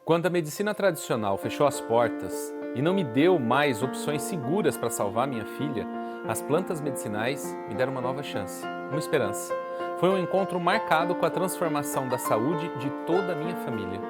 Quando a medicina tradicional fechou as portas e não me deu mais opções seguras para salvar minha filha, as plantas medicinais me deram uma nova chance, uma esperança. Foi um encontro marcado com a transformação da saúde de toda a minha família.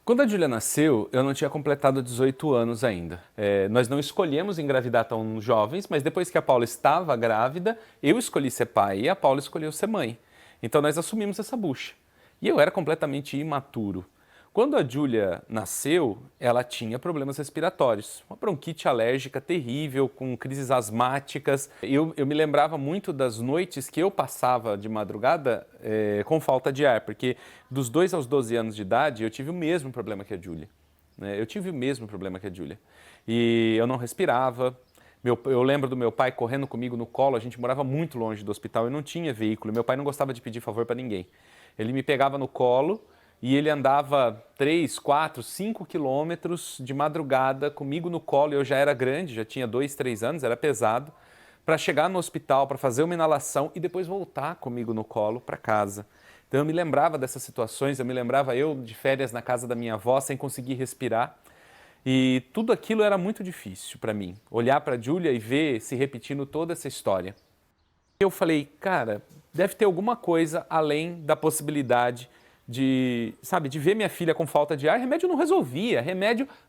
Quando a Júlia nasceu, eu não tinha completado 18 anos ainda. Nós não escolhemos engravidar tão jovens, mas depois que a Paula estava grávida, eu escolhi ser pai e a Paula escolheu ser mãe. Então nós assumimos essa bucha. E eu era completamente imaturo. Quando a Júlia nasceu, ela tinha problemas respiratórios, uma bronquite alérgica terrível, com crises asmáticas. Eu me lembrava muito das noites que eu passava de madrugada com falta de ar, porque dos 2 aos 12 anos de idade eu tive o mesmo problema que a Júlia. Eu tive o mesmo problema que a Júlia. E eu não respirava. Eu lembro do meu pai correndo comigo no colo, a gente morava muito longe do hospital, eu não tinha veículo, meu pai não gostava de pedir favor para ninguém. Ele me pegava no colo e ele andava 3, 4, 5 quilômetros de madrugada comigo no colo, eu já era grande, já tinha 2, 3 anos, era pesado, para chegar no hospital, para fazer uma inalação e depois voltar comigo no colo para casa. Então eu me lembrava dessas situações, eu me lembrava eu de férias na casa da minha avó sem conseguir respirar. E tudo aquilo era muito difícil para mim, olhar para a Júlia e ver se repetindo toda essa história. Eu falei, cara, deve ter alguma coisa além da possibilidade de ver minha filha com falta de ar. Remédio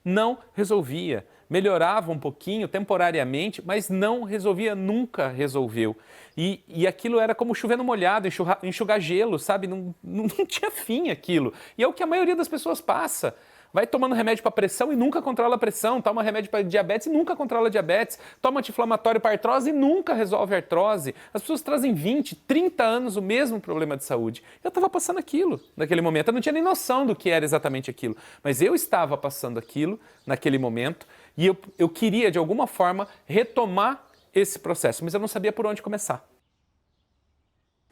não resolvia. Melhorava um pouquinho, temporariamente, mas não resolvia, nunca resolveu. E aquilo era como chover no molhado, enxugar gelo, sabe? Não tinha fim aquilo. E é o que a maioria das pessoas passa. Vai tomando remédio para pressão e nunca controla a pressão, toma remédio para diabetes e nunca controla a diabetes, toma anti-inflamatório para artrose e nunca resolve a artrose. As pessoas trazem 20, 30 anos o mesmo problema de saúde. Eu estava passando aquilo naquele momento, eu não tinha nem noção do que era exatamente aquilo, mas eu estava passando aquilo naquele momento e eu queria, de alguma forma, retomar esse processo, mas eu não sabia por onde começar.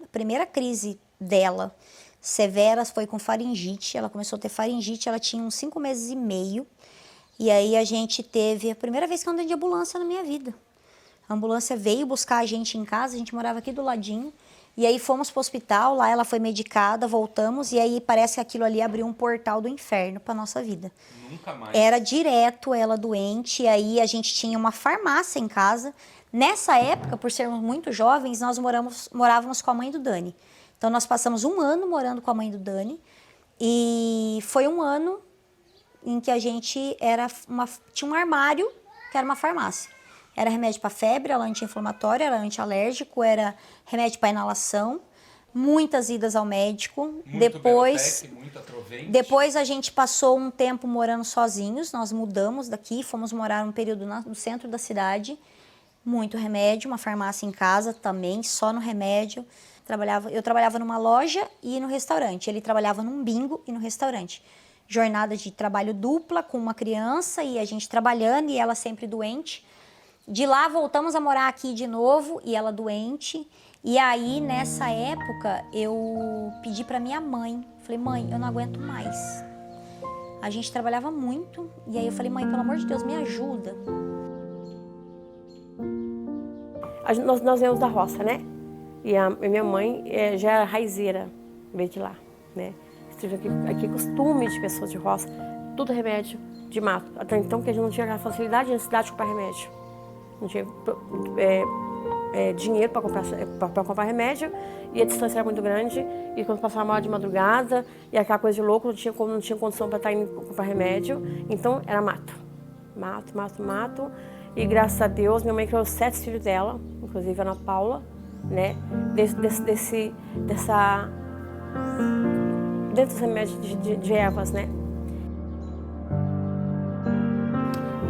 A primeira crise dela severa foi com faringite, ela começou a ter faringite, ela tinha uns 5 meses e meio, e aí a gente teve a primeira vez que eu andei de ambulância na minha vida. A ambulância veio buscar a gente em casa, a gente morava aqui do ladinho, e aí fomos pro hospital, lá ela foi medicada, voltamos, e aí parece que aquilo ali abriu um portal do inferno pra nossa vida. Nunca mais. Era direto ela doente, e aí a gente tinha uma farmácia em casa. Nessa época, por sermos muito jovens, nós morávamos com a mãe do Dani. Então, nós passamos 1 ano morando com a mãe do Dani e foi 1 ano em que a gente tinha um armário que era uma farmácia. Era remédio para febre, era anti-inflamatório, era anti-alérgico, era remédio para inalação, muitas idas ao médico. Depois a gente passou um tempo morando sozinhos, nós mudamos daqui, fomos morar um período no centro da cidade. Muito remédio, uma farmácia em casa também, só no remédio. Eu trabalhava numa loja e no restaurante. Ele trabalhava num bingo e no restaurante. Jornada de trabalho dupla com uma criança e a gente trabalhando e ela sempre doente. De lá voltamos a morar aqui de novo e ela doente. E aí, nessa época, eu pedi para minha mãe. Falei, mãe, eu não aguento mais. A gente trabalhava muito. E aí eu falei, mãe, pelo amor de Deus, me ajuda. Nós viemos da roça, né? E a minha mãe já era raizeira, veio de lá, né? Tive aqui costume de pessoas de roça, tudo remédio de mato. Até então que a gente não tinha facilidade na cidade de comprar remédio. Não tinha dinheiro para comprar remédio e a distância era muito grande. E quando passava mal de madrugada e aquela coisa de louco, não tinha condição para estar indo comprar remédio. Então era mato. Mato. E graças a Deus, minha mãe criou 7 filhos dela, inclusive a Ana Paula, né? Dentro dos remédios de ervas, né?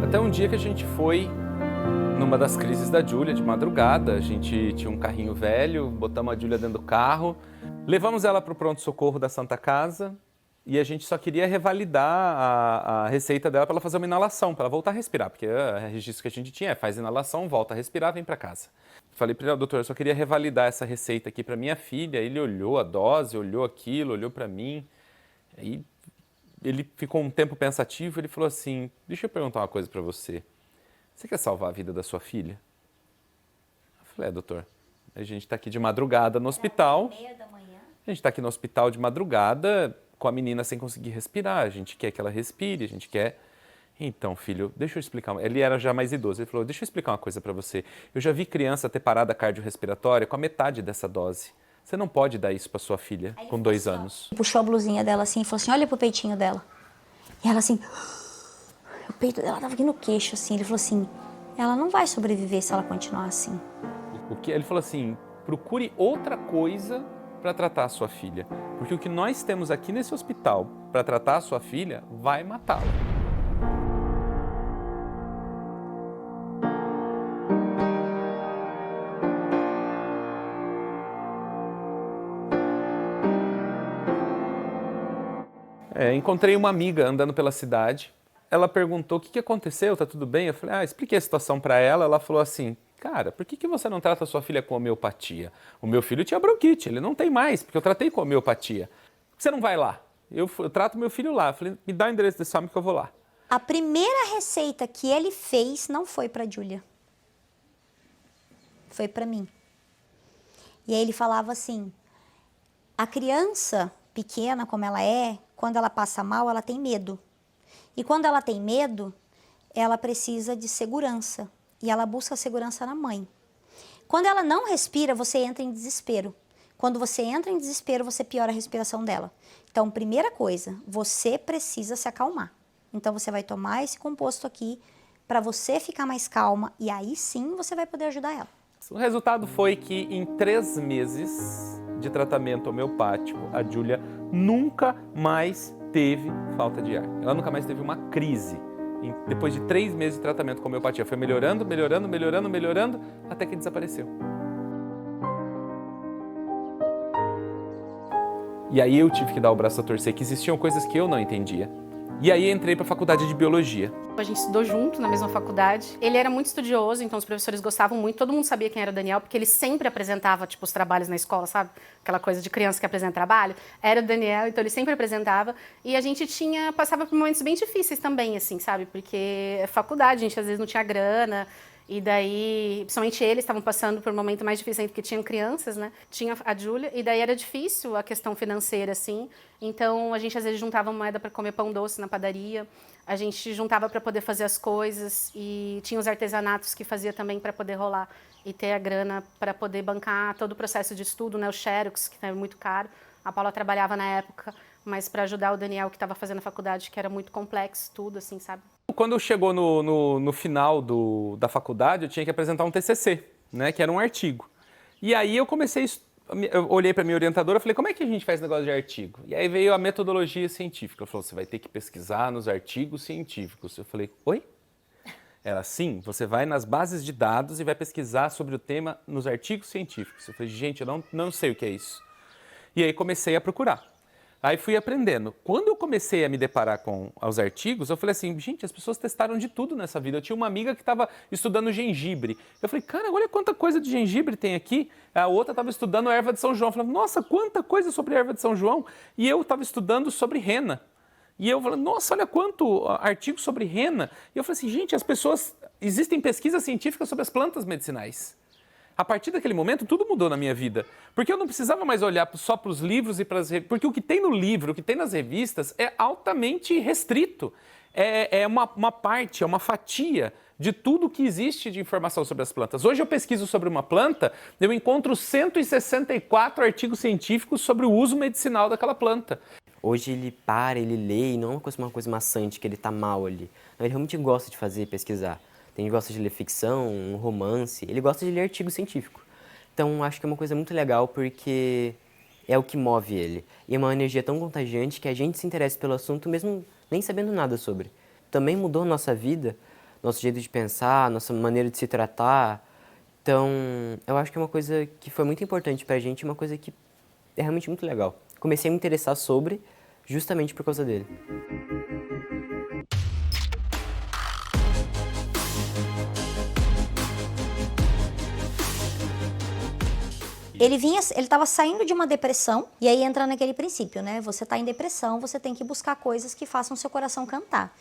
Até um dia que a gente foi numa das crises da Júlia, de madrugada, a gente tinha um carrinho velho, botamos a Júlia dentro do carro, levamos ela para o pronto-socorro da Santa Casa e a gente só queria revalidar a receita dela para ela fazer uma inalação, para ela voltar a respirar, porque o registro que a gente tinha é faz inalação, volta a respirar, vem para casa. Falei para ele, doutor, eu só queria revalidar essa receita aqui para minha filha. Ele olhou a dose, olhou aquilo, olhou para mim. Aí ele ficou um tempo pensativo, ele falou assim, deixa eu perguntar uma coisa para você. Você quer salvar a vida da sua filha? Eu falei, doutor, a gente está aqui de madrugada no hospital. 1h30 da manhã. A gente está aqui no hospital de madrugada com a menina sem conseguir respirar. A gente quer que ela respire, a gente quer... Então, filho, deixa eu explicar. Ele era já mais idoso. Ele falou, deixa eu explicar uma coisa para você. Eu já vi criança ter parada cardiorrespiratória com a metade dessa dose. Você não pode dar isso para sua filha com 2 anos. Puxou a blusinha dela assim e falou assim, olha pro peitinho dela. E ela assim, o peito dela tava aqui no queixo assim. Ele falou assim, ela não vai sobreviver se ela continuar assim. Ele falou assim, procure outra coisa para tratar a sua filha. Porque o que nós temos aqui nesse hospital para tratar a sua filha vai matá-la. Encontrei uma amiga andando pela cidade. Ela perguntou, o que aconteceu? Tá tudo bem? Eu falei, expliquei a situação para ela. Ela falou assim, cara, por que você não trata a sua filha com homeopatia? O meu filho tinha bronquite, ele não tem mais, porque eu tratei com homeopatia. Por que você não vai lá? Eu trato meu filho lá. Eu falei, me dá o endereço desse homem que eu vou lá. A primeira receita que ele fez não foi para Júlia. Foi para mim. E aí ele falava assim, a criança pequena como ela é, quando ela passa mal, ela tem medo. E quando ela tem medo, ela precisa de segurança. E ela busca segurança na mãe. Quando ela não respira, você entra em desespero. Quando você entra em desespero, você piora a respiração dela. Então, primeira coisa, você precisa se acalmar. Então, você vai tomar esse composto aqui para você ficar mais calma. E aí sim, você vai poder ajudar ela. O resultado foi que em 3 meses de tratamento homeopático, a Júlia nunca mais teve falta de ar. Ela nunca mais teve uma crise. Depois de 3 meses de tratamento com homeopatia, foi melhorando, melhorando, melhorando, melhorando, até que desapareceu. E aí eu tive que dar o braço a torcer, que existiam coisas que eu não entendia. E aí entrei para a faculdade de biologia. A gente estudou junto na mesma faculdade. Ele era muito estudioso, então os professores gostavam muito. Todo mundo sabia quem era o Daniel, porque ele sempre apresentava, tipo, os trabalhos na escola, sabe? Aquela coisa de criança que apresenta trabalho. Era o Daniel, então ele sempre apresentava. E a gente passava por momentos bem difíceis também, assim, sabe? Porque é faculdade, a gente às vezes não tinha grana. E daí, principalmente eles estavam passando por um momento mais difícil ainda, porque tinham crianças, né? Tinha a Júlia, e daí era difícil a questão financeira, assim. Então, a gente às vezes juntava moeda para comer pão doce na padaria, a gente juntava para poder fazer as coisas, e tinha os artesanatos que fazia também para poder rolar e ter a grana para poder bancar todo o processo de estudo, né? O Xerox, que era muito caro. A Paula trabalhava na época, mas para ajudar o Daniel, que estava fazendo a faculdade, que era muito complexo, tudo, assim, sabe? Quando chegou no final da faculdade, eu tinha que apresentar um TCC, né, que era um artigo. E aí eu eu olhei para minha orientadora e falei, como é que a gente faz negócio de artigo? E aí veio a metodologia científica. Ela falou, você vai ter que pesquisar nos artigos científicos. Eu falei, oi? Ela, sim, você vai nas bases de dados e vai pesquisar sobre o tema nos artigos científicos. Eu falei, gente, eu não sei o que é isso. E aí comecei a procurar. Aí fui aprendendo. Quando eu comecei a me deparar com os artigos, eu falei assim, gente, as pessoas testaram de tudo nessa vida. Eu tinha uma amiga que estava estudando gengibre. Eu falei, cara, olha quanta coisa de gengibre tem aqui. A outra estava estudando a erva de São João. Eu falei, nossa, quanta coisa sobre a erva de São João. E eu estava estudando sobre rena. E eu falei, nossa, olha quanto artigo sobre rena. E eu falei assim, gente, existem pesquisas científicas sobre as plantas medicinais. A partir daquele momento, tudo mudou na minha vida. Porque eu não precisava mais olhar só para os livros e para as revistas. Porque o que tem no livro, o que tem nas revistas é altamente restrito. É uma parte, é uma fatia de tudo que existe de informação sobre as plantas. Hoje eu pesquiso sobre uma planta, eu encontro 164 artigos científicos sobre o uso medicinal daquela planta. Hoje ele lê e não é uma coisa maçante, que ele tá mal ali. Não, ele realmente gosta de pesquisar. Tem gente que gosta de ler ficção, um romance, ele gosta de ler artigo científico. Então, acho que é uma coisa muito legal porque é o que move ele. E é uma energia tão contagiante que a gente se interessa pelo assunto mesmo nem sabendo nada sobre. Também mudou a nossa vida, nosso jeito de pensar, nossa maneira de se tratar. Então, eu acho que é uma coisa que foi muito importante pra gente, uma coisa que é realmente muito legal. Comecei a me interessar sobre justamente por causa dele. Ele estava saindo de uma depressão, e aí entra naquele princípio, né? Você está em depressão, você tem que buscar coisas que façam seu coração cantar.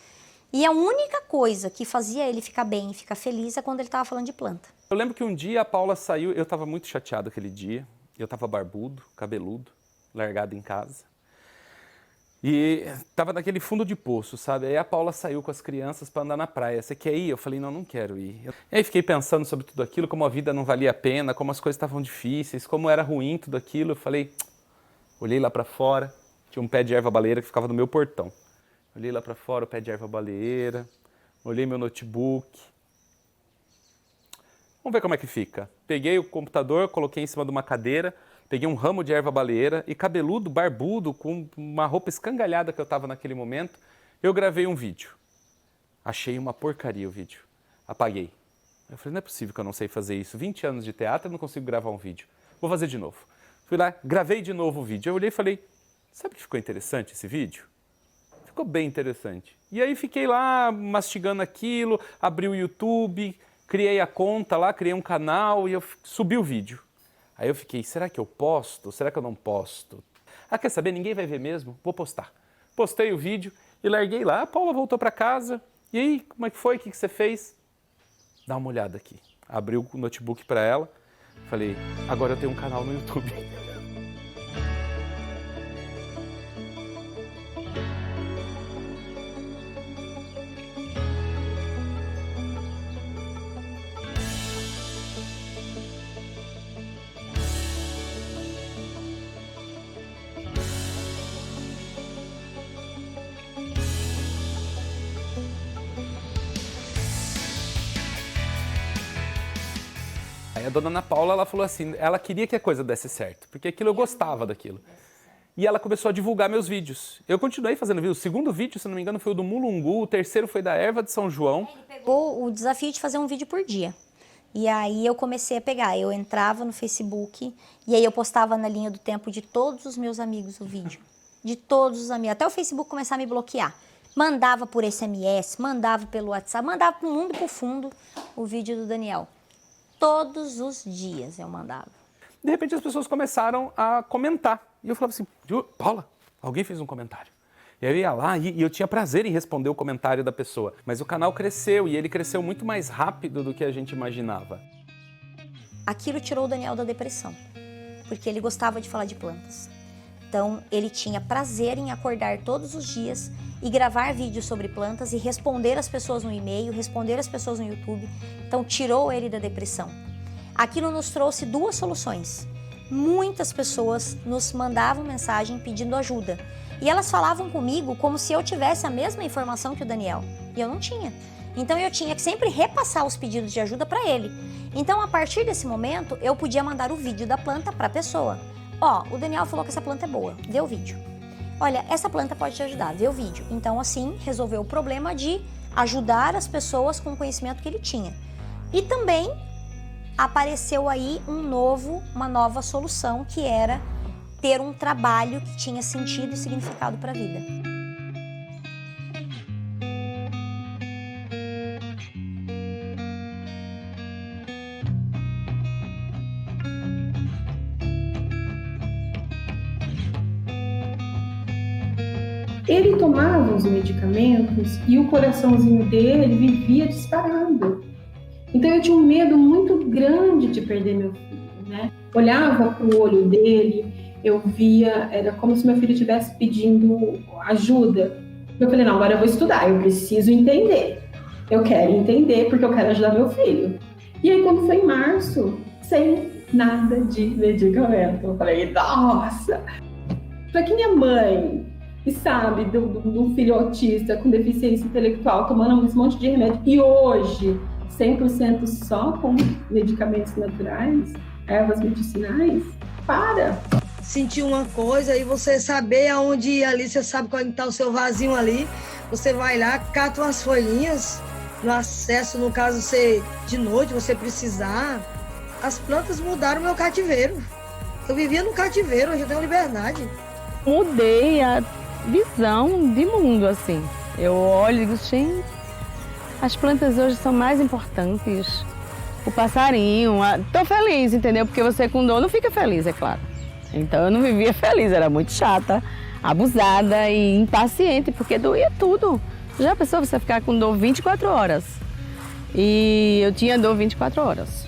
E a única coisa que fazia ele ficar bem e ficar feliz é quando ele estava falando de planta. Eu lembro que um dia a Paula saiu, eu estava muito chateado aquele dia, eu estava barbudo, cabeludo, largado em casa. E estava naquele fundo de poço, sabe? Aí a Paula saiu com as crianças para andar na praia. Você quer ir? Eu falei, não quero ir. E aí fiquei pensando sobre tudo aquilo, como a vida não valia a pena, como as coisas estavam difíceis, como era ruim tudo aquilo. Eu falei, olhei lá para fora, tinha um pé de erva baleeira que ficava no meu portão. Olhei lá para fora, o pé de erva baleeira, olhei meu notebook. Vamos ver como é que fica. Peguei o computador, coloquei em cima de uma cadeira, peguei um ramo de erva baleeira e cabeludo, barbudo, com uma roupa escangalhada que eu estava naquele momento, eu gravei um vídeo. Achei uma porcaria o vídeo. Apaguei. Eu falei, não é possível que eu não sei fazer isso. 20 anos de teatro, eu não consigo gravar um vídeo. Vou fazer de novo. Fui lá, gravei de novo o vídeo. Eu olhei e falei, sabe que ficou interessante esse vídeo? Ficou bem interessante. E aí fiquei lá mastigando aquilo, abri o YouTube, criei a conta lá, criei um canal e eu subi o vídeo. Aí eu fiquei, será que eu posto? Será que eu não posto? Ah, quer saber? Ninguém vai ver mesmo? Vou postar. Postei o vídeo e larguei lá. A Paula voltou para casa. E aí, como é que foi? O que você fez? Dá uma olhada aqui. Abri o notebook para ela. Falei, agora eu tenho um canal no YouTube. Aí a dona Ana Paula, ela falou assim, ela queria que a coisa desse certo, porque aquilo eu gostava daquilo. E ela começou a divulgar meus vídeos. Eu continuei fazendo vídeo. O segundo vídeo, se não me engano, foi o do Mulungu, o terceiro foi da erva de São João. Ele pegou o desafio de fazer um vídeo por dia. E aí eu comecei a pegar, eu entrava no Facebook e aí eu postava na linha do tempo de todos os meus amigos o vídeo. De todos os amigos, até o Facebook começar a me bloquear. Mandava por SMS, mandava pelo WhatsApp, mandava pro mundo pro fundo o vídeo do Daniel. Todos os dias eu mandava. De repente as pessoas começaram a comentar. E eu falava assim, Paula, alguém fez um comentário. E aí eu ia lá e eu tinha prazer em responder o comentário da pessoa. Mas o canal cresceu e ele cresceu muito mais rápido do que a gente imaginava. Aquilo tirou o Daniel da depressão, porque ele gostava de falar de plantas. Então ele tinha prazer em acordar todos os dias e gravar vídeos sobre plantas e responder as pessoas no e-mail, responder as pessoas no YouTube. Então tirou ele da depressão. Aquilo nos trouxe duas soluções. Muitas pessoas nos mandavam mensagem pedindo ajuda. E elas falavam comigo como se eu tivesse a mesma informação que o Daniel. E eu não tinha. Então eu tinha que sempre repassar os pedidos de ajuda para ele. Então a partir desse momento eu podia mandar o vídeo da planta para a pessoa. Ó, o Daniel falou que essa planta é boa, vê o vídeo. Olha, essa planta pode te ajudar, vê o vídeo. Então assim resolveu o problema de ajudar as pessoas com o conhecimento que ele tinha. E também apareceu aí uma nova solução, que era ter um trabalho que tinha sentido e significado para a vida. Ele tomava os medicamentos e o coraçãozinho dele vivia disparado. Então eu tinha um medo muito grande de perder meu filho, né? Olhava para o olho dele, eu via, era como se meu filho estivesse pedindo ajuda. Eu falei, não, agora eu vou estudar, eu preciso entender. Eu quero entender porque eu quero ajudar meu filho. E aí quando foi em março, sem nada de medicamento, eu falei, nossa! Para que minha mãe, que sabe, do filho autista com deficiência intelectual, tomando esse monte de remédio, e hoje 100% só com medicamentos naturais, ervas medicinais, para. Sentir uma coisa e você saber aonde ir ali, você sabe qual está o seu vasinho ali, você vai lá, cata umas folhinhas, no acesso, no caso, você de noite, você precisar. As plantas mudaram meu cativeiro. Eu vivia no cativeiro, hoje eu tenho liberdade. Mudei visão de mundo, assim. Eu olho e digo, gente, as plantas hoje são mais importantes. O passarinho, tô feliz, entendeu? Porque você com dor não fica feliz, é claro. Então eu não vivia feliz, era muito chata, abusada e impaciente, porque doía tudo. Já pensou você ficar com dor 24 horas? E eu tinha dor 24 horas.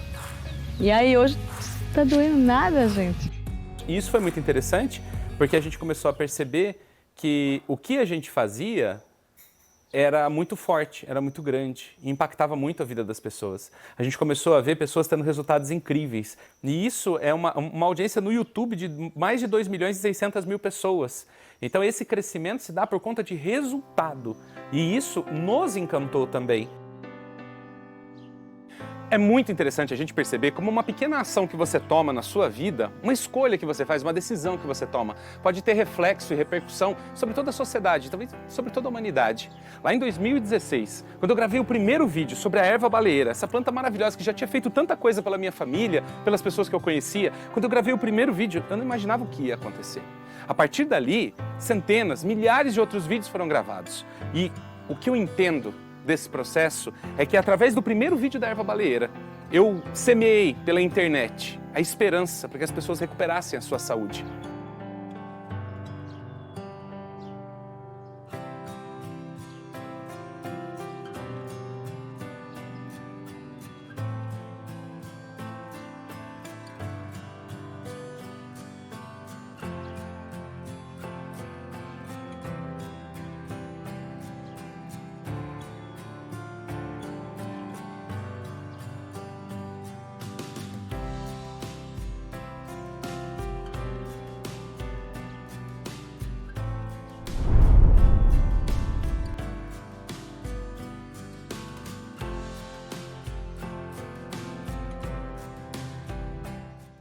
E aí hoje não tá doendo nada, gente. E isso foi muito interessante, porque a gente começou a perceber que o que a gente fazia era muito forte, era muito grande e impactava muito a vida das pessoas. A gente começou a ver pessoas tendo resultados incríveis. E isso é uma audiência no YouTube de mais de 2.600.000 pessoas. Então esse crescimento se dá por conta de resultado. E isso nos encantou também. É muito interessante a gente perceber como uma pequena ação que você toma na sua vida, uma escolha que você faz, uma decisão que você toma, pode ter reflexo e repercussão sobre toda a sociedade, talvez sobre toda a humanidade. Lá em 2016, quando eu gravei o primeiro vídeo sobre a erva baleeira, essa planta maravilhosa que já tinha feito tanta coisa pela minha família, pelas pessoas que eu conhecia, quando eu gravei o primeiro vídeo, eu não imaginava o que ia acontecer. A partir dali, centenas, milhares de outros vídeos foram gravados. E o que eu entendo desse processo é que através do primeiro vídeo da erva baleeira, eu semeei pela internet a esperança para que as pessoas recuperassem a sua saúde.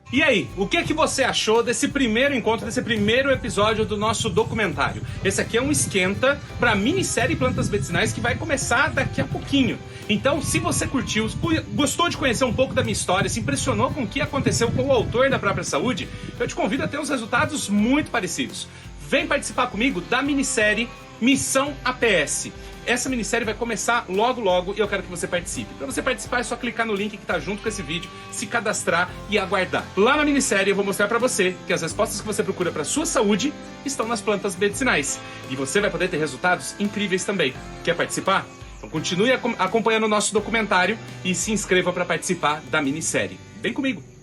E aí, o que é que você achou desse primeiro encontro, desse primeiro episódio do nosso documentário? Esse aqui é um esquenta para a minissérie Plantas Medicinais que vai começar daqui a pouquinho. Então, se você curtiu, gostou de conhecer um pouco da minha história, se impressionou com o que aconteceu com o autor da própria saúde, eu te convido a ter uns resultados muito parecidos. Vem participar comigo da minissérie Missão APS. Essa minissérie vai começar logo logo e eu quero que você participe. Para você participar é só clicar no link que está junto com esse vídeo, se cadastrar e aguardar. Lá na minissérie eu vou mostrar para você que as respostas que você procura para sua saúde estão nas plantas medicinais. E você vai poder ter resultados incríveis também. Quer participar? Então continue acompanhando o nosso documentário e se inscreva para participar da minissérie. Vem comigo!